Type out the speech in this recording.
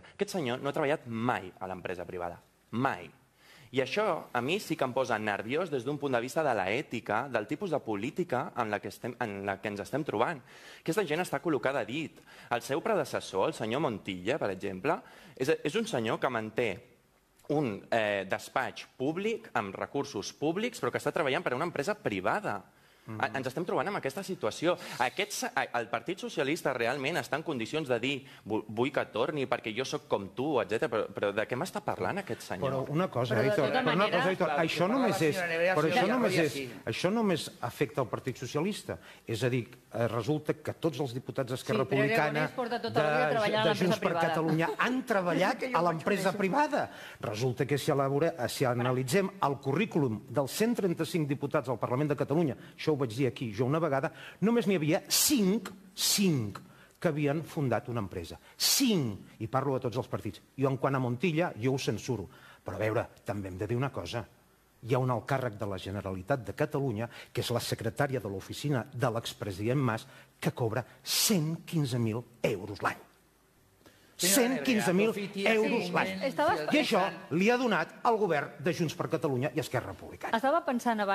Aquest senyor no ha treballat mai a l'empresa privada. Mai. I això a mi sí que em posa nerviós des d'un punt de vista de l'ètica, del tipus de política en la que ens estem trobant. Aquesta gent està col·locada a dit. El seu predecessor, el senyor Montilla, per exemple, és un senyor que manté un despatx públic amb recursos públics però que està treballant per a una empresa privada. Ens estem trobant en aquesta situació. El Partit Socialista realment està en condicions de dir vull que torni perquè jo sóc com tu, etc. Però de què m'està parlant aquest senyor? Però una cosa, Aitor, això només afecta el Partit Socialista. És a dir, resulta que tots els diputats d'Esquerra Republicana de Junts per Catalunya han treballat a l'empresa privada. Resulta que si analitzem el currículum dels 135 diputats al Parlament de Catalunya, això ho vaig dir aquí jo una vegada, només n'hi havia 5 que havien fundat una empresa. 5! I parlo a tots els partits. Jo, en quant a Montilla, jo ho censuro. Però a veure, també hem de dir una cosa. Hi ha un alt càrrec de la Generalitat de Catalunya, que és la secretària de l'oficina de l'expresident Mas, que cobra 115.000 euros l'any. 115.000 euros l'any. I això li ha donat el govern de Junts per Catalunya i Esquerra Republicana. Estava pensant abans